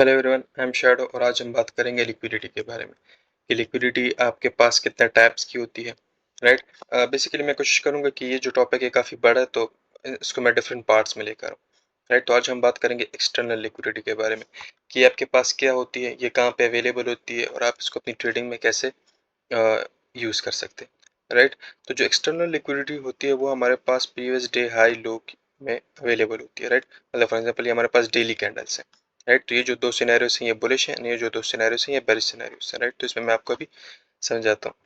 Hello everyone, I am shadow और आज हम बात करेंगे लिक्विडिटी के बारे में कि लिक्विडिटी आपके पास कितने टाइप्स की होती है। राइट। बेसिकली मैं कोशिश करूंगा कि ये जो टॉपिक है काफ़ी बड़ा है, तो इसको मैं डिफरेंट पार्ट्स में लेकर आऊँ। राइट। तो आज हम बात करेंगे एक्सटर्नल लिक्विडिटी के बारे में कि आपके पास क्या होती है, ये कहाँ पे अवेलेबल होती है और आप इसको अपनी ट्रेडिंग में कैसे यूज़ कर सकते हैं। राइट। तो जो एक्सटर्नल लिक्विडिटी होती है वो हमारे पास प्रीवियस डे हाई लो में अवेलेबल होती है। राइट। मतलब फॉर एग्जांपल ये हमारे पास डेली कैंडल्स है। राइट। तो ये जो दो सिनेरियोस हैं ये बुलिश हैं, ये जो दो सिनेरियोस हैं ये बेरिश सिनेरियोस हैं। राइट। तो इसमें मैं आपको अभी समझाता हूँ।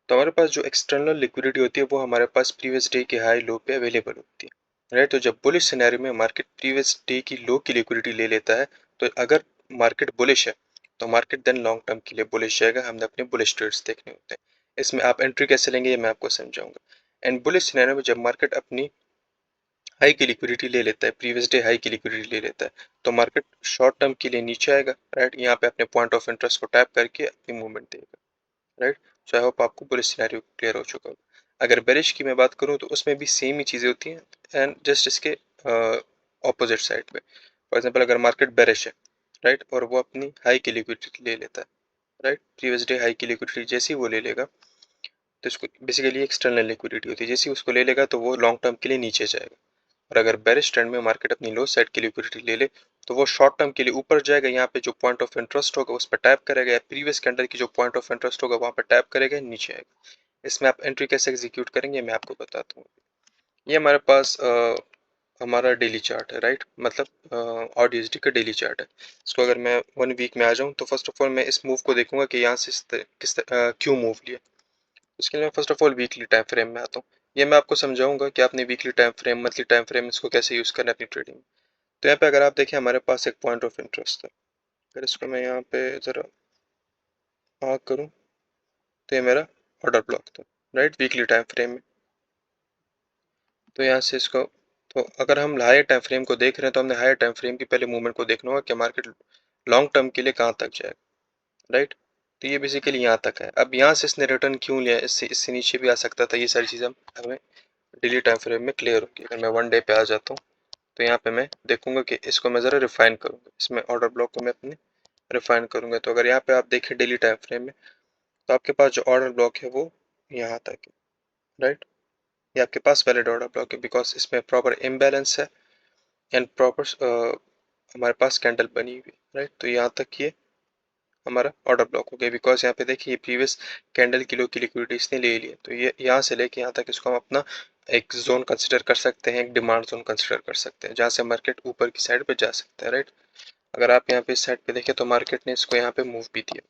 तो हमारे पास जो एक्सटर्नल लिक्विडिटी होती है वो हमारे पास प्रीवियस डे के हाई लो पे अवेलेबल होती है। राइट। तो जब बुलिश सिनेरियो में मार्केट प्रीवियस डे की लो की लिक्विडिटी ले लेता है, तो अगर मार्केट बुलिश है तो मार्केट देन लॉन्ग टर्म के लिए बुलिश जाएगा। हमने अपने बुलिश ट्रेड्स देखने होते हैं। इसमें आप एंट्री कैसे लेंगे ये मैं आपको समझाऊंगा। एंड बुलिश सिनेरियो में जब मार्केट अपनी हाई की लिक्विडिटी ले लेता है, प्रीवियस डे हाई की लिक्विडिटी ले लेता है, तो मार्केट शॉर्ट टर्म के लिए नीचे आएगा। राइट। यहाँ पे अपने पॉइंट ऑफ इंटरेस्ट को टैप करके अपनी मूवमेंट देगा। राइट। सो आई होप आपको पूरे सिनेरियो क्लियर हो चुका होगा। अगर बेरिश की मैं बात करूँ तो उसमें भी सेम ही चीज़ें होती हैं एंड जस्ट इसके ऑपोजिट साइड पे। फॉर एग्जाम्पल अगर मार्केट बेरिश है, राइट, और वो अपनी हाई की लिक्विडिटी ले लेता है, राइट, प्रीवियस डे हाई की लिक्विडिटी जैसे ही वो ले लेगा, तो इसको बेसिकली एक्सटर्नल लिक्विडिटी होती है। जैसे ही उसको ले लेगा तो वो लॉन्ग टर्म के लिए नीचे जाएगा। और अगर बेरिश ट्रेंड में मार्केट अपनी लो साइड की लिक्विडिटी ले ले तो वो शॉर्ट टर्म के लिए ऊपर जाएगा। यहाँ पे जो पॉइंट ऑफ इंटरेस्ट होगा उस पर टैप करेगा, या प्रीवियस कैंडल की जो पॉइंट ऑफ इंटरेस्ट होगा वहां पर टैप करेगा, नीचे आएगा। इसमें आप एंट्री कैसे एग्जीक्यूट करेंगे मैं आपको बताता हूँ। ये हमारे पास हमारा डेली चार्ट है। राइट। मतलब RDSD का डेली चार्ट है। इसको अगर मैं 1 वीक में आ जाऊँ तो फर्स्ट ऑफ ऑल मैं इस मूव को देखूंगा कि यहाँ से क्यों मूव लिया। इसके लिए मैं first of all weekly time frame में आता हूँ। ये मैं आपको समझाऊंगा कि आपने weekly time frame, monthly time frame, इसको कैसे यूज़ करना है अपनी ट्रेडिंग में। तो यहाँ पे अगर आप देखें हमारे पास एक पॉइंट ऑफ इंटरेस्ट है। अगर इसको मैं यहाँ पे ज़रा मार्क करूँ तो ये मेरा ऑर्डर ब्लॉक था। राइट। वीकली टाइम फ्रेम में तो यहाँ से इसको, तो अगर हम हायर टाइम फ्रेम को देख रहे हैं तो हमने हायर टाइम फ्रेम की पहले मूवमेंट को देखना होगा कि मार्केट लॉन्ग टर्म के लिए कहाँ तक जाएगा। राइट। तो ये बेसिकली यहाँ तक है। अब यहाँ से इसने रिटर्न क्यों लिया, इससे इससे नीचे भी आ सकता था। ये सारी चीज़ें हमें डेली टाइम फ्रेम में क्लियर होगी। अगर मैं 1 डे पे आ जाता हूँ तो यहाँ पे मैं देखूंगा कि इसको मैं ज़रा रिफाइन करूँगा, इसमें ऑर्डर ब्लॉक को मैं अपने रिफाइन करूँगा। तो अगर यहाँ पे आप देखें डेली टाइम फ्रेम में, तो आपके पास जो ऑर्डर ब्लॉक है वो यहाँ तक है। राइट। ये आपके पास वैलिड ऑर्डर ब्लॉक है बिकॉज इसमें प्रॉपर इम्बैलेंस है एंड प्रॉपर हमारे पास कैंडल बनी हुई है। राइट। तो यहाँ तक ये हमारा ऑर्डर ब्लॉक हो गया बिकॉज यहाँ पे देखिए ये प्रीवियस कैंडल किलो की लिक्विडिटी इसने ले ली है। तो ये यहाँ से लेके यहाँ तक इसको हम अपना एक जोन कंसिडर कर सकते हैं, एक डिमांड जोन कंसिडर कर सकते हैं, जहाँ से मार्केट ऊपर की साइड पे जा सकता है। राइट। अगर आप यहाँ पे इस साइड पे देखें तो मार्केट ने इसको यहाँ पे मूव भी दिया।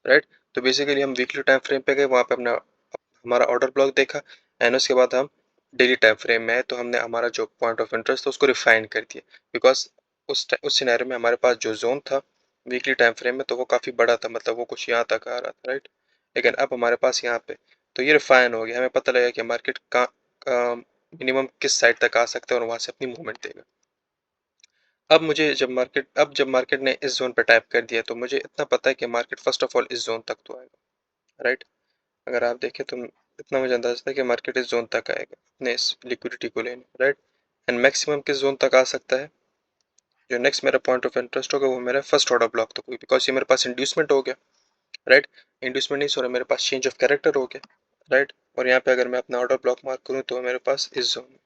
राइट। तो बेसिकली हम वीकली टाइम फ्रेम पे गए, वहाँ पे अपना हमारा ऑर्डर ब्लॉक देखा एंड उसके बाद हम डेली टाइम फ्रेम में है तो हमने हमारा जो पॉइंट ऑफ इंटरेस्ट था उसको रिफाइन कर दिया। बिकॉज उस सिनेरियो में हमारे पास जो जोन था वीकली टाइम फ्रेम में तो वो काफ़ी बड़ा था, मतलब वो कुछ यहाँ तक आ रहा था। राइट। लेकिन अब हमारे पास यहाँ पे तो ये रिफाइन हो गया, हमें पता लगा कि मार्केट का मिनिमम किस साइड तक आ सकता है और वहाँ से अपनी मूवमेंट देगा। अब जब मार्केट ने इस जोन पर टाइप कर दिया तो मुझे इतना पता है कि मार्केट फर्स्ट ऑफ ऑल इस जोन तक तो आएगा। राइट। अगर आप देखें तो इतना मुझे अंदाजा था कि मार्केट इस जोन तक आएगा अपने इस लिक्विडिटी को लेने। राइट। एंड मैक्सिमम किस जोन तक आ सकता है, जो नेक्स्ट मेरा पॉइंट ऑफ इंटरेस्ट होगा वो मेरा फर्स्ट ऑर्डर ब्लॉक तक होगी बिकॉज ये मेरे पास इंड्यूसमेंट हो गया। राइट। इंड्यूसमेंट नहीं, सॉरी, मेरे पास चेंज ऑफ कैरेक्टर हो गया। राइट। और यहाँ पे अगर मैं अपना ऑर्डर ब्लॉक मार्क करूँ तो मेरे पास इस जोन में,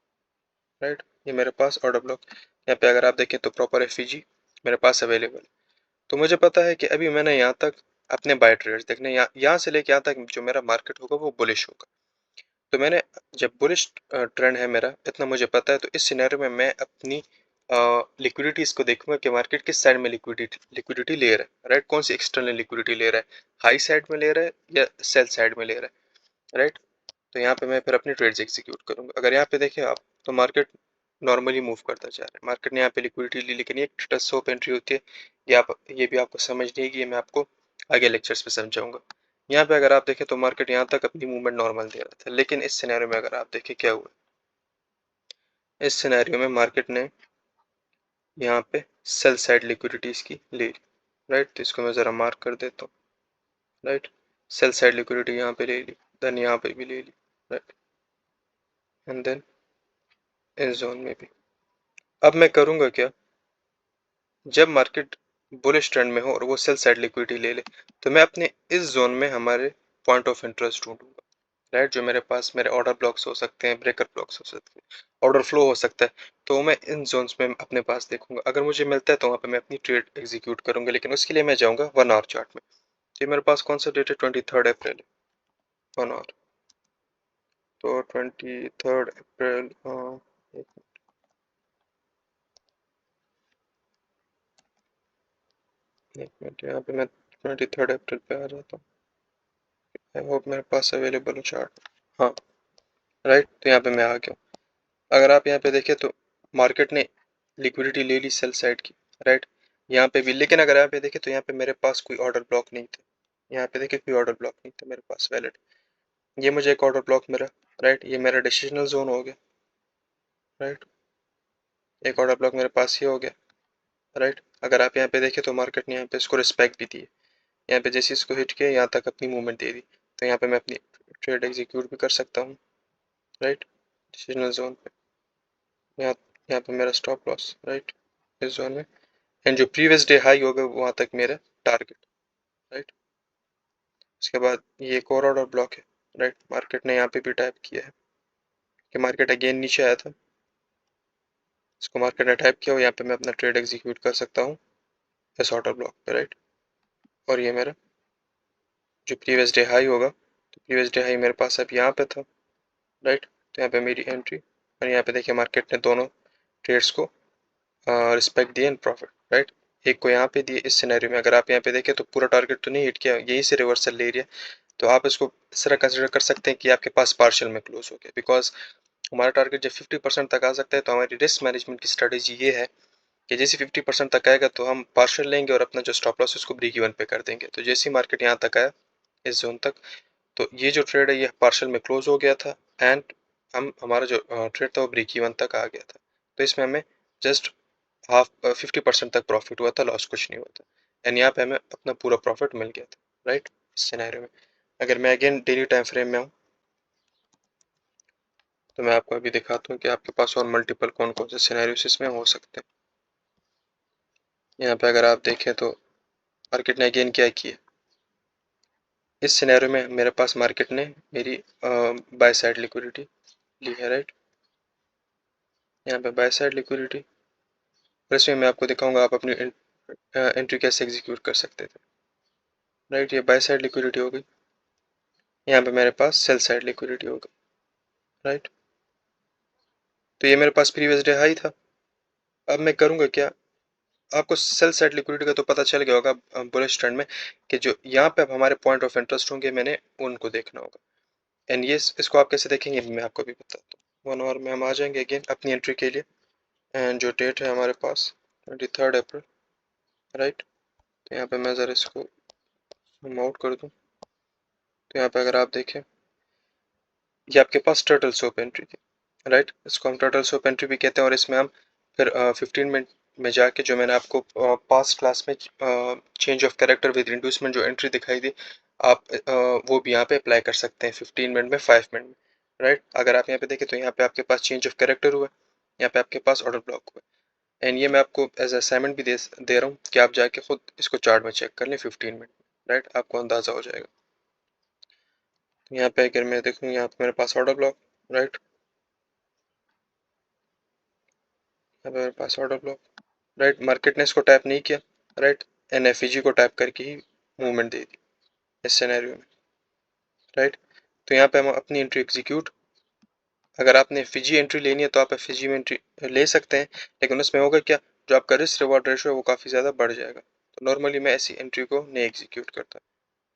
राइट, ये मेरे पास ऑर्डर ब्लॉक। यहाँ पे अगर आप देखें तो प्रॉपर एफईजी मेरे पास अवेलेबल है। तो मुझे पता है कि अभी मैंने यहाँ तक अपने बाय ट्रेड्स देखने, यहाँ से लेके यहाँ तक जो मेरा मार्केट होगा वो बुलिश होगा। तो मैंने जब बुलिश ट्रेंड है मेरा, इतना मुझे पता है, तो इस सिनेरियो में मैं अपनी लिक्विडिटीज को देखूंगा कि मार्केट किस साइड में लिक्विडिटी ले रहा है। राइट। कौन सी एक्सटर्नल लिक्विडिटी ले रहा है, हाई साइड में ले रहा है या सेल साइड में ले रहा है। राइट। तो यहाँ पे मैं फिर अपनी ट्रेड्स एग्जीक्यूट करूंगा। अगर यहाँ पे देखें आप तो मार्केट नॉर्मली मूव करता जा रहा है। मार्केट ने यहाँ पे लिक्विडिटी ली लेकिन ये टच स्टॉप एंट्री होती है। ये भी आपको समझनी है कि ये मैं आपको आगे लेक्चर्स में समझाऊंगा। यहाँ पे अगर आप देखें तो मार्केट यहाँ तक अपनी मूवमेंट नॉर्मल दे रहा था, लेकिन इस सिनेरियो में अगर आप देखें क्या हुआ, इस सिनेरियो में मार्केट ने यहाँ पे सेल साइड लिक्विडिटीज की ले ली। राइट। तो इसको मैं ज़रा मार्क कर देता हूँ। राइट। सेल साइड लिक्विडिटी यहाँ पे ले ली, देन यहाँ पे भी ले ली। राइट। एंड देन इस जोन में भी। अब मैं करूँगा क्या, जब मार्केट बुलिश ट्रेंड में हो और वो सेल साइड लिक्विडिटी ले ले, तो मैं अपने इस जोन में हमारे पॉइंट ऑफ इंटरेस्ट ढूंढूंगा, राइट। जो मेरे पास मेरे ऑर्डर ब्लॉक्स हो सकते हैं, ब्रेकर ब्लॉक्स हो सकते हैं, ऑर्डर फ्लो हो सकता है, तो मैं इन जोन्स में अपने पास देखूंगा। अगर मुझे मिलता है तो वहाँ पे मैं अपनी ट्रेड एग्जीक्यूट करूंगा, लेकिन उसके लिए मैं जाऊंगा 1 आवर चार्ट में। तो ये मेरे पास कौन सा डेट है, 23 अप्रैल है, 1 आवर। तो 23 अप्रैल, एक मिनट, यहाँ पे मैं 23 अप्रैल पे आ जाता हूँ। आई होप मेरे पास अवेलेबल हो चार्ट। हाँ, राइट, तो यहाँ पे मैं आ गया हूँ। अगर आप यहाँ पे देखें तो मार्केट ने लिक्विडिटी ले ली सेल साइड की, राइट, यहाँ पे भी। लेकिन अगर यहाँ पे देखें तो यहाँ पे मेरे पास कोई ऑर्डर ब्लॉक नहीं थे, यहाँ पे देखें कोई ऑर्डर ब्लॉक नहीं था मेरे पास वैलिड। ये मुझे एक ऑर्डर ब्लॉक मिला, राइट, ये मेरा डिसीजनल जोन हो गया, राइट। एक ऑर्डर ब्लॉक मेरे पास ही हो गया, राइट। अगर आप यहाँ पे देखें तो मार्केट ने यहाँ पे इसको रिस्पेक्ट भी दी है, यहाँ पे जैसे इसको हिट किया यहाँ तक अपनी मूवमेंट दे दी, तो यहाँ पे मैं अपनी ट्रेड एग्जीक्यूट भी कर सकता हूँ, राइट, डिसीजनल जोन पे। यहाँ यहाँ पे मेरा स्टॉप लॉस, राइट, इस जोन में। एंड जो प्रीवियस डे हाई होगा वहाँ तक मेरा टारगेट, राइट। उसके बाद ये एक और ऑर्डर ब्लॉक है, राइट। मार्केट ने यहाँ पे भी टाइप किया है कि मार्केट अगेन नीचे आया था, इसको मार्केट ने टाइप किया और यहाँ पे मैं अपना ट्रेड एग्जीक्यूट कर सकता हूँ इस ऑर्डर ब्लॉक पे, राइट। और ये मेरा जो प्रीवियस डे हाई होगा, तो प्रीवियस डे हाई मेरे पास अब यहाँ पे था, राइट। तो यहाँ पे मेरी एंट्री, और यहाँ पे देखिए मार्केट ने दोनों ट्रेड्स को रिस्पेक्ट दिए एंड प्रॉफिट, राइट। एक को यहाँ पे दिए इस सिनेरियो में। अगर आप यहाँ पे देखें तो पूरा टारगेट तो नहीं हिट किया, यहीं से रिवर्सल ले रही है, तो आप इसको इस तरह कंसिडर कर सकते हैं कि आपके पास पार्शियल में क्लोज हो गया। बिकॉज हमारा टारगेट जब 50% तक आ सकता है, तो हमारी रिस्क मैनेजमेंट की स्ट्रेटेजी ये है कि जैसे 50% तक आएगा तो हम पार्शियल लेंगे और अपना जो स्टॉप लॉस उसको ब्रेक इवन पे कर देंगे। तो जैसे ही मार्केट यहाँ तक आया, इस जोन तक, तो ये जो ट्रेड है ये पार्शियल में क्लोज हो गया था, एंड हमारा जो ट्रेड था वो ब्रेक इवन तक आ गया था। तो इसमें हमें जस्ट हाफ 50% तक प्रॉफिट हुआ था, लॉस कुछ नहीं हुआ था, एंड यहाँ पे हमें अपना पूरा प्रॉफिट मिल गया था, राइट, इस सिनेरियो में। अगर मैं अगेन डेली टाइम फ्रेम में हूँ, तो मैं आपको अभी दिखाता हूँ कि आपके पास और मल्टीपल कौन कौन से सिनेरियोस इसमें हो सकते हैं। यहाँ पे अगर आप देखें तो मार्केट ने अगेन क्या किया, इस सिनेरियो में मेरे पास मार्केट ने मेरी बाय साइड लिक्विडिटी ली है, राइट। यहाँ पे बाय साइड लिक्विडिटी, और इसमें मैं आपको दिखाऊंगा आप अपनी एंट्री कैसे एग्जीक्यूट कर सकते थे, राइट। ये बाय साइड लिक्विडिटी हो गई, यहाँ पे मेरे पास सेल साइड लिक्विडिटी होगा, राइट। तो ये मेरे पास प्रीवियस डे हाई था। अब मैं करूँगा क्या, आपको सेल साइड लिक्विडिटी का तो पता चल गया होगा बुलिश ट्रेंड में, कि जो यहाँ पे अब हमारे पॉइंट ऑफ इंटरेस्ट होंगे मैंने उनको देखना होगा। एंड ये इसको आप कैसे देखेंगे मैं आपको भी बताता हूँ। 1 आवर में हम आ जाएंगे अगेन अपनी एंट्री के लिए, एंड जो डेट है हमारे पास 23 अप्रैल, राइट। तो यहाँ पे मैं ज़रा इसको जूम आउट कर दूँ, तो यहाँ पे अगर आप देखें ये आपके पास टर्टल सोप एंट्री थी, राइट। इसको हम टर्टल सोप एंट्री भी कहते हैं, और इसमें हम फिर 15 मिनट में जाके जो मैंने आपको पास्ट क्लास में change of character with inducement जो एंट्री दिखाई दी, आप वो भी यहाँ पे अप्लाई कर सकते हैं 15 मिनट में, 5 मिनट में, राइट। अगर आप यहाँ पे देखें तो यहाँ पे आपके पास चेंज ऑफ कैरेक्टर हुआ, यहाँ पे आपके पास ऑर्डर ब्लॉक हुआ, एंड ये मैं आपको एज असाइनमेंट भी दे रहा हूँ कि आप जाके खुद इसको चार्ट में चेक कर लें 15 मिनट में, राइट, आपको अंदाज़ा हो जाएगा। तो यहाँ पे अगर मैं देखूँ यहाँ पे मेरे पास ऑर्डर ब्लॉक, राइट, यहाँ पे मेरे पास ऑर्डर ब्लॉक, राइट। मार्केट ने इसको टैप नहीं किया, राइट, एनएफईजी को टैप करके ही मूवमेंट दे दी इस सिनेरियो में, राइट। तो यहाँ पे हम अपनी एंट्री एग्जीक्यूट, अगर आपने फिजी एंट्री लेनी है तो आप फिजी में एंट्री ले सकते हैं, लेकिन उसमें होगा क्या, जो आपका रिस्क रिवॉर्ड रेशो है वो काफ़ी ज़्यादा बढ़ जाएगा। तो नॉर्मली मैं ऐसी एंट्री को नहीं एग्जीक्यूट करता,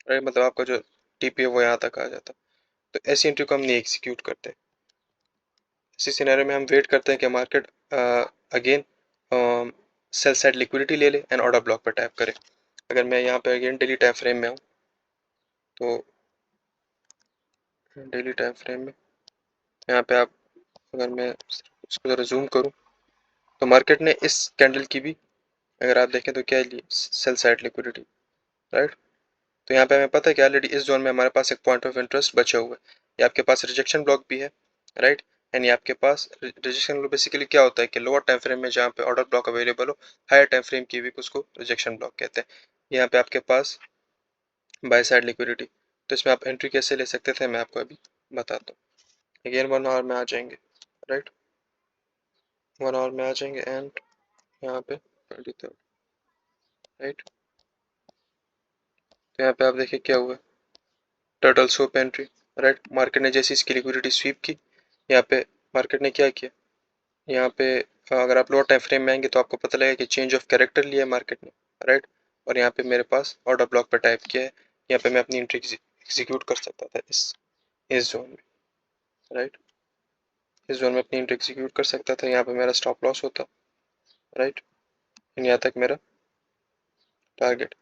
राइट, मतलब आपका जो टीपी है वो यहाँ तक आ जाता, तो ऐसी एंट्री को हम नहीं एग्जीक्यूट करते। इसी सिनेरियो में हम वेट करते हैं कि market again sell side liquidity ले ले एंड ऑर्डर ब्लॉक पर टैप करे। अगर मैं यहाँ पे अगेन डेली टाइम फ्रेम में हूँ, तो डेली टाइम फ्रेम में यहाँ पे आप, अगर मैं इसको ज़रा जूम करूँ, तो मार्केट ने इस कैंडल की भी अगर आप देखें तो क्या है, सेल साइड लिक्विडिटी, राइट। तो यहाँ पे हमें पता है कि ऑलरेडी इस जोन में हमारे पास एक पॉइंट ऑफ इंटरेस्ट बचा हुआ है, ये आपके पास रिजेक्शन ब्लॉक भी है, राइट। यानी आपके पास रिजेक्शन ब्लॉक बेसिकली क्या होता है कि लोअर टाइम फ्रेम में जहाँ पे ऑर्डर ब्लॉक अवेलेबल हो, हायर टाइम फ्रेम की वीक उसको रिजेक्शन ब्लॉक कहते हैं। यहाँ पे आपके पास बाय साइड लिक्विडिटी, तो इसमें आप एंट्री कैसे ले सकते थे मैं आपको अभी बताता हूँ। अगेन 1 आवर में आ जाएंगे, राइट, 1 आवर में आ जाएंगे एंड यहाँ पे 23, राइट। तो यहाँ पे आप देखिए क्या हुआ, turtle soap entry, right. Market ने जैसे इसकी लिक्विडिटी स्वीप की, यहाँ पे मार्केट ने क्या किया, यहाँ पे अगर आप लोअर टाइम फ्रेम में आएंगे तो आपको पता लगेगा कि चेंज ऑफ कैरेक्टर लिया है मार्केट ने, राइट। और यहाँ पे मेरे पास ऑर्डर ब्लॉक पे टाइप किया है, यहाँ पे मैं अपनी एंट्री एग्जीक्यूट कर सकता था इस जोन में, राइट। इस जोन में अपनी एंट्री एग्जीक्यूट कर सकता था, यहाँ पे मेरा स्टॉप लॉस होता, राइट। यहाँ तक मेरा टारगेट।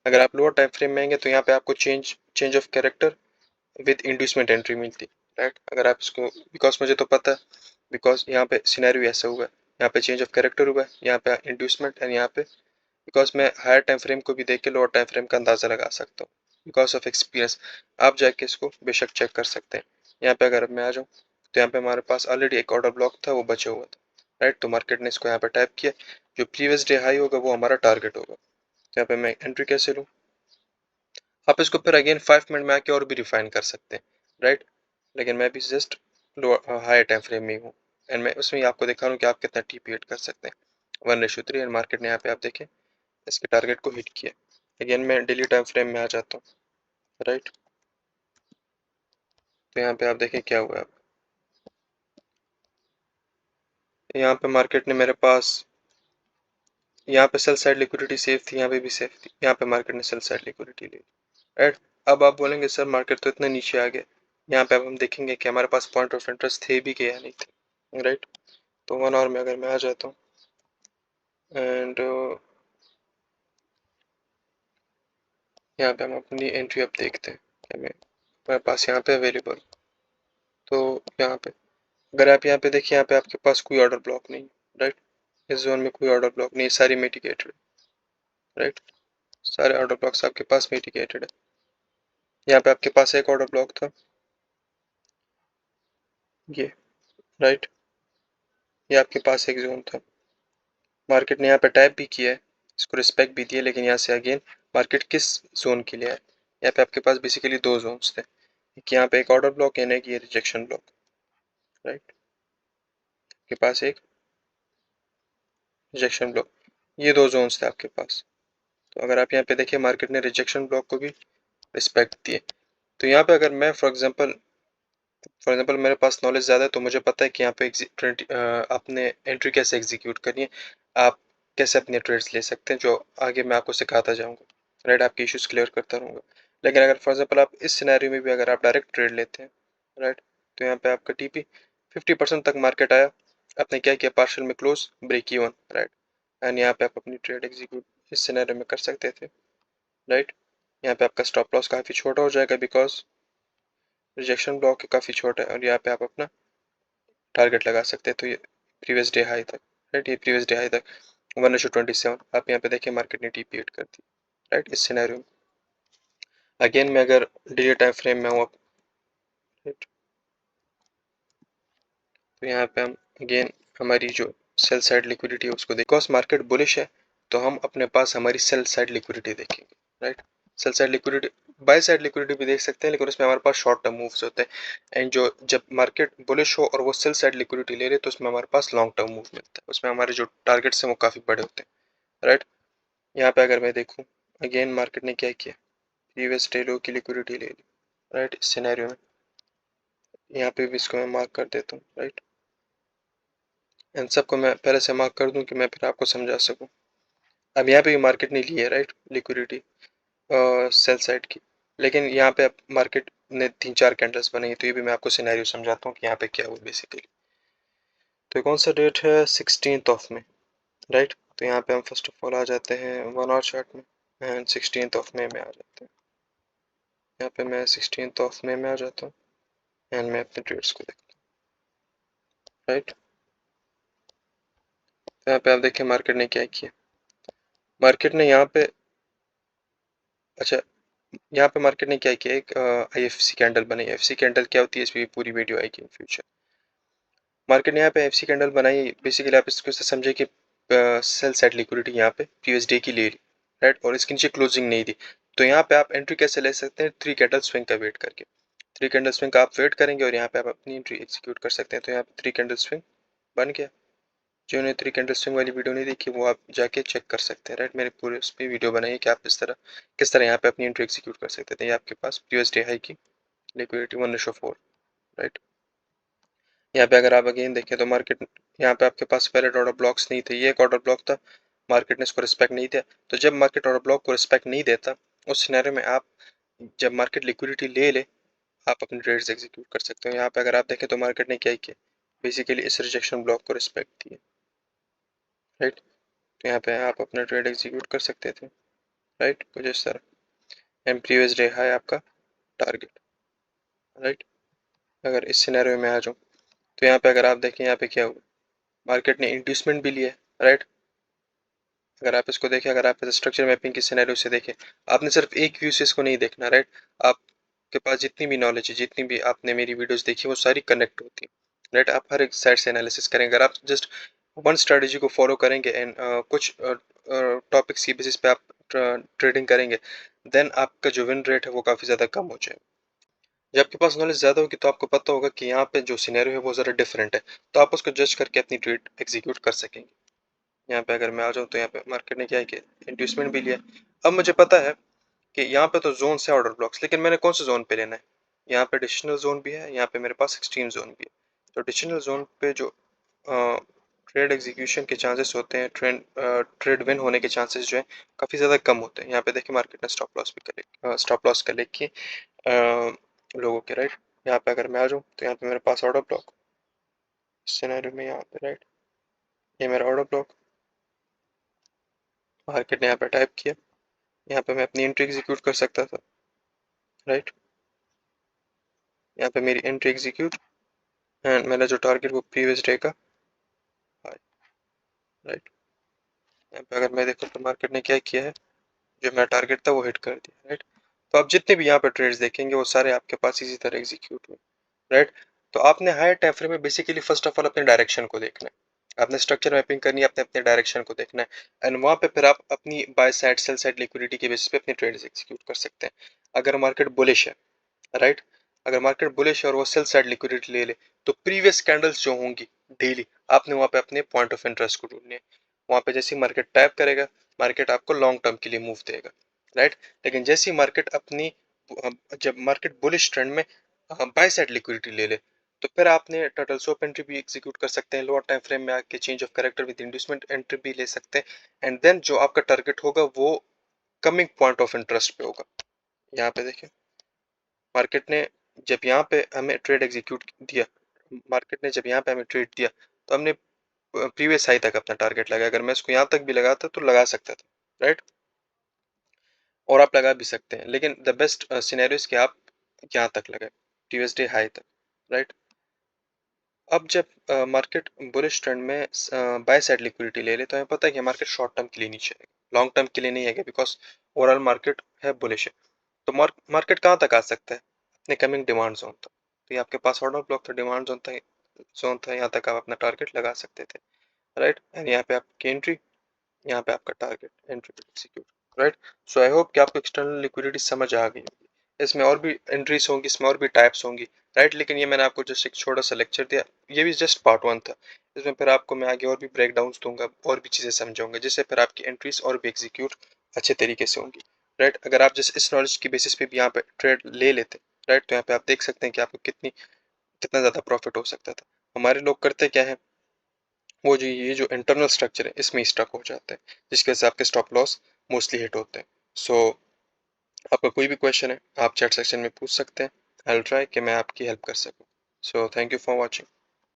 अगर आप लोअर टाइम फ्रेम में आएंगे तो यहाँ पे आपको change of character with inducement entry मिलती, राइट। अगर आप इसको, बिकॉज मुझे तो पता है, बिकॉज यहाँ पे सिनेरियो ऐसा हुआ है, यहाँ पे चेंज ऑफ कैरेक्टर हुआ है, यहाँ पे इंड्यूसमेंट एंड यहाँ पे, बिकॉज मैं हायर टाइम फ्रेम को भी देख के लोअर टाइम फ्रेम का अंदाजा लगा सकता हूँ बिकॉज ऑफ एक्सपीरियंस। आप जाके इसको बेशक चेक कर सकते हैं। यहाँ पे अगर मैं आ जाऊँ तो यहाँ पे हमारे पास ऑलरेडी एक ऑर्डर ब्लॉक था, वो बचा हुआ था, राइट। तो मार्केट ने इसको यहाँ पे टाइप किया, जो प्रीवियस डे हाई होगा वो हमारा टारगेट होगा। तो यहाँ पे मैं एंट्री कैसे लूँ, आप इसको फिर अगेन 5 मिनट में आके और भी रिफाइन कर सकते हैं, राइट। लेकिन मैं भी जस्ट हायर टाइम फ्रेम में हूँ एंड मैं उसमें आपको दिखा रहा हूँ कि आप कितना टीपी हिट कर सकते हैं, 1:3। एंड मार्केट ने यहाँ पे आप देखें इसके टारगेट को हिट किया। अगेन मैं डेली टाइम फ्रेम में आ जाता हूँ, राइट। तो यहाँ पे आप देखें क्या हुआ है, यहाँ पे मार्केट ने मेरे पास, यहाँ पे सेल साइड लिक्विडिटी सेफ थी, यहाँ पे भी सेफ थी, यहाँ पे मार्केट ने सेल साइड लिक्विडिटी ली, राइट। अब आप बोलेंगे सर मार्केट तो इतना नीचे आ गया, यहाँ पे अब हम देखेंगे कि हमारे पास पॉइंट ऑफ इंटरेस्ट थे भी कि या नहीं थे, राइट। तो 1 आवर में अगर मैं आ जाता हूँ एंड यहाँ पे हम अपनी एंट्री अब देखते हैं कि हमारे पास यहाँ पे अवेलेबल, तो यहाँ पे अगर आप यहाँ पे देखिए, यहाँ पे आपके पास कोई ऑर्डर ब्लॉक नहीं, राइट। इस जोन में कोई ऑर्डर ब्लॉक नहीं, सारी मिटिगेटेड, राइट। सारे ऑर्डर ब्लॉक्स आपके पास मिटिगेटेड है। यहाँ पे आपके पास एक ऑर्डर ब्लॉक था ये, राइट। ये आपके पास एक जोन था, मार्केट ने यहाँ पे टाइप भी किया है, इसको रिस्पेक्ट भी दिया, लेकिन यहाँ से अगेन मार्केट किस जोन के लिए है, यहाँ पे आपके पास बेसिकली दो जोन्स थे, एक यहाँ पे एक ऑर्डर ब्लॉक है, कि ये रिजेक्शन ब्लॉक, राइट। आपके पास एक रिजेक्शन ब्लॉक, ये दो जोन्स थे आपके पास। तो अगर आप यहाँ पे देखिए मार्केट ने रिजेक्शन ब्लॉक को भी रिस्पेक्ट दिए। तो यहाँ पे अगर मैं फॉर एग्जांपल मेरे पास नॉलेज ज़्यादा है, तो मुझे पता है कि यहाँ पे आपने एंट्री कैसे एग्जीक्यूट करनी है, आप कैसे अपने ट्रेड्स ले सकते हैं, जो आगे मैं आपको सिखाता जाऊँगा, राइट। आपके इश्यूज क्लियर करता रहूँगा। लेकिन अगर फॉर एग्जांपल आप इस सिनेरियो में भी अगर आप डायरेक्ट ट्रेड लेते हैं, राइट, तो यहाँ पे आपका टीपी 50% तक मार्केट आया, आपने क्या किया, पार्शियल में close, break even, right. And यहाँ पे आप अपनी ट्रेड एग्जीक्यूट इस सिनेरियो में कर सकते थे, राइट। यहाँ पे आपका स्टॉप लॉस काफ़ी छोटा हो जाएगा बिकॉज रिजेक्शन ब्लॉक काफ़ी छोटा है, और यहाँ पे आप अपना टारगेट लगा सकते हैं। तो ये प्रीवियस डे हाई तक, राइट, ये प्रीवियस डे हाई तक 1:27, आप यहाँ पे देखिए मार्केट ने टीपी हिट कर दी, राइट, इस सिनेरियो में। अगेन मैं अगर डेली टाइम फ्रेम में हूँ, राइट, तो यहाँ पे हम अगेन हमारी जो सेल साइड लिक्विडिटी है उसको देखो, मार्केट बुलिश है तो हम अपने पास हमारी सेल साइड लिक्विडिटी देखेंगे, right. Sell side liquidity, by side liquidity भी देख सकते हैं, लेकिन उसमें हमारे पास शॉर्ट टर्म मूव्स होते हैं, एंड जो जब मार्केट बुलिश हो और वो सेल साइड लिक्विडिटी ले रहे तो उसमें हमारे पास लॉन्ग टर्म मूव मिलता है, उसमें हमारे जो टारगेट्स हैं वो काफ़ी बड़े होते हैं, राइट। यहाँ पे अगर मैं देखूँ अगेन मार्केट ने क्या किया, प्रीवियस डे लो की लिक्विडिटी ले ली, राइट, इस सिनेरियो में यहाँ पे भी इसको मैं मार्क कर देता हूँ, राइट। इन सबको मैं पहले से मार्क कर दूं कि मैं फिर आपको समझा सकूं। अब यहाँ पे भी मार्केट ने ली है, राइट, लिक्विडिटी सेल साइड की, लेकिन यहाँ पे मार्केट ने 3-4 कैंडल्स बनाई, तो ये भी मैं आपको सिनेरियो समझाता हूँ कि यहाँ पे क्या हुआ बेसिकली। तो कौन सा डेट है, 16th ऑफ में, राइट। तो यहाँ पे हम फर्स्ट ऑफ ऑल आ जाते हैं 1 आवर चार्ट में एंड 16th ऑफ मई में आ जाते हैं। यहाँ पे मैं 16th ऑफ मई में आ जाता हूँ एंड मैं अपने ट्रेड्स को देखता हूँ, राइट। तो यहाँ पे आप देखिए मार्केट ने क्या किया, मार्केट ने यहाँ पे, अच्छा, यहाँ पे मार्केट ने क्या किया, एक IFC कैंडल बनाई। IFC कैंडल क्या होती है, इस पर पूरी वीडियो आएगी इन फ्यूचर। मार्केट ने यहाँ पे एफसी कैंडल बनाई, बेसिकली आप इसको से समझे कि सेल साइड लिक्विडिटी यहाँ पे प्रीवियस डे की ले ली, राइट, और इसके नीचे क्लोजिंग नहीं दी। तो यहाँ पे आप एंट्री कैसे ले सकते हैं? 3 कैंडल स्विंग का वेट करके। 3 कैंडल स्विंग का आप वेट करेंगे और यहाँ पे आप अपनी एंट्री एग्जीक्यूट कर सकते हैं। तो यहाँ पे 3 कैंडल स्विंग बन गया। जिन्होंने 3 कैंडल स्विंग वाली वीडियो नहीं देखी वो आप जाके चेक कर सकते हैं, राइट। मेरे पूरे उस पर वीडियो बनाई है कि आप किस तरह यहाँ पे अपनी एंट्री एग्जीक्यूट कर सकते थे। ये आपके पास प्रीवियस डे हाई की लिक्विडिटी 1:4, राइट। यहाँ पे अगर आप अगेन देखें तो मार्केट, यहाँ पे आपके पास पहले ऑर्डर ब्लॉक्स नहीं थे, ये एक ऑर्डर ब्लॉक था, मार्केट ने इसको रिस्पेक्ट नहीं दिया। तो जब मार्केट ऑर्डर ब्लॉक को रिस्पेक्ट नहीं देता, उस सिनेरियो में आप, जब मार्केट लिक्विडिटी ले ले, आप अपने ट्रेड्स एग्जीक्यूट कर सकते हो। यहाँ पे अगर आप देखें तो मार्केट ने क्या किया, बेसिकली इस रिजेक्शन ब्लॉक को रिस्पेक्ट दिया, राइट। तो यहाँ पे आप अपना ट्रेड एग्जीक्यूट कर सकते थे, राइट, कुछ इस तरह। एंड प्रीवियस डे हाई आपका टारगेट, राइट। अगर इस सिनेरियो में आ जाऊँ तो यहाँ पे अगर आप देखें, यहाँ पे क्या हुआ, मार्केट ने इंड्यूसमेंट भी लिया, राइट। अगर आप इसको देखें, अगर आप स्ट्रक्चर मैपिंग के सिनेरियो से देखें, आपने सिर्फ एक व्यू से इसको नहीं देखना, राइट। आपके पास जितनी भी नॉलेज है, जितनी भी आपने मेरी वीडियोस देखी, वो सारी कनेक्ट होती है, राइट। आप हर एक साइड से एनालिसिस करेंगे। अगर आप जस्ट वन स्ट्रेटजी को फॉलो करेंगे एंड कुछ टॉपिक्स की बेसिस पे आप ट्रेडिंग करेंगे, देन आपका जो विन रेट है वो काफ़ी ज़्यादा कम हो जाएगा। जब आपके पास नॉलेज ज़्यादा होगी तो आपको पता होगा कि यहाँ पे जो सिनेरियो है वो ज़रा डिफरेंट है, तो आप उसको जज करके अपनी ट्रेड एग्जीक्यूट कर सकेंगे। यहाँ पे अगर मैं आ जाऊँ तो यहाँ पे मार्केट ने क्या किया, इंड्यूसमेंट भी लिया। अब मुझे पता है कि यहाँ पे तो जोन से ऑर्डर ब्लॉक्स, लेकिन मैंने कौन से जोन पे लेना है? यहाँ पे डिसिशनल जोन भी है, यहाँ पे मेरे पास एक्सट्रीम जोन भी है। तो डिसिशनल जोन पे जो ट्रेड एग्जीक्यूशन के चांसेस होते हैं, ट्रेड विन होने के चांसेस जो है काफ़ी ज़्यादा कम होते हैं। यहाँ पे देखिए मार्केट ने स्टॉप लॉस कलेक्ट किए लोगों के, राइट। यहाँ पे अगर मैं आ जाऊँ तो यहाँ पे मेरे पास ऑर्डर ब्लॉक, सिनेरियो में यहाँ पे, राइट, ये मेरा ऑर्डर ब्लॉक, मार्केट ने यहाँ पे टाइप किया, यहाँ पे मैं अपनी एंट्री एग्जीक्यूट कर सकता था, राइट। यहाँ पे मेरी एंट्री एग्जीक्यूट एंड मेरा जो टारगेट वो प्रीवियस डे का, राइट। यहाँ पे अगर मैं देखूँ तो मार्केट ने क्या किया है, जो मेरा टारगेट था वो हिट कर दिया, राइट। तो आप जितने भी यहाँ पे ट्रेड्स देखेंगे वो सारे आपके पास इसी तरह एग्जीक्यूट हुए, राइट। तो आपने हायर टाइम फ्रेम में बेसिकली फर्स्ट ऑफ ऑल अपने डायरेक्शन को देखना है, आपने स्ट्रक्चर मैपिंग करनी है, आपने अपने डायरेक्शन को देखना है एंड वहाँ पे फिर आप अपनी by side sell side liquidity के बेसिस पे अपने ट्रेड्स एग्जीक्यूट कर सकते हैं। अगर मार्केट बुलिश है, राइट, अगर मार्केट बुलिश है और वो सेल साइड लिक्विडिटी ले ले, तो प्रीवियस कैंडल्स जो होंगी डेली, आपने वहाँ पे अपने पॉइंट ऑफ इंटरेस्ट को ढूंढने हैं। वहाँ पे जैसे ही मार्केट टैप करेगा, मार्केट आपको लॉन्ग टर्म के लिए मूव देगा, राइट। लेकिन जैसे ही मार्केट अपनी, जब मार्केट बुलिश ट्रेंड में बाय साइड लिक्विडिटी ले ले, तो फिर आपने टर्टल सोप एंट्री भी एग्जीक्यूट कर सकते हैं, लोअर टाइम फ्रेम में आके change of character with inducement entry भी ले सकते हैं एंड देन जो आपका टारगेट होगा वो कमिंग पॉइंट ऑफ इंटरेस्ट पे होगा। यहाँ पे देखिए मार्केट ने जब यहाँ पे हमें ट्रेड एग्जीक्यूट दिया, मार्केट ने जब यहाँ पे हमें ट्रेड दिया, तो हमने प्रीवियस हाई तक अपना टारगेट लगाया। अगर मैं इसको यहाँ तक भी लगाता तो लगा सकता था, राइट, और आप लगा भी सकते हैं, लेकिन द बेस्ट सिनेरियो कि आप यहाँ तक लगाए, प्रीवियस डे हाई तक, राइट। अब जब मार्केट बुलिश ट्रेंड में बाय साइड लिक्विडिटी ले ले, तो हमें पता है कि मार्केट शॉर्ट टर्म के लिए नीचे आएगा, लॉन्ग टर्म के लिए नहीं आएगा, बिकॉज ओवरऑल मार्केट है बुलिश है। तो मार्केट कहाँ तक आ सकता है? अपने कमिंग डिमांड जोन तक। तो ये आपके पास ऑर्डर ब्लॉक था, डिमांड जोन था, यहाँ तक आप अपना टारगेट लगा सकते थे, राइट। एंड यहाँ पे आपकी एंट्री, यहाँ पे आपका target entry execute, right. So I hope कि आपको एक्सटर्नल लिक्विडिटी समझ आ गई होगी। इसमें और भी एंट्रीज होंगी, इसमें और भी टाइप्स होंगी, राइट। लेकिन ये मैंने आपको जस्ट एक छोटा सा लेक्चर दिया, ये भी जस्ट पार्ट 1 था। इसमें फिर आपको मैं आगे और भी ब्रेक डाउन्स दूंगा, और भी चीज़ें समझाऊंगा, जिससे फिर आपकी एंट्रीज और भी एग्जीक्यूट अच्छे तरीके से होंगी, राइट। अगर आप जस्ट इस नॉलेज की बेसिस पे भी यहाँ पे ट्रेड ले लेते, राइट, तो यहाँ पे आप देख सकते हैं कि आपको कितना ज़्यादा प्रॉफिट हो सकता था। हमारे लोग करते क्या है, वो जो ये जो इंटरनल स्ट्रक्चर है इसमें स्टक हो जाते हैं, जिसकी वजह से आपके स्टॉप लॉस मोस्टली हिट होते हैं। सो आपका कोई भी क्वेश्चन है आप चैट सेक्शन में पूछ सकते हैं, आई विल ट्राई कि मैं आपकी हेल्प कर सकूं। So thank you for watching.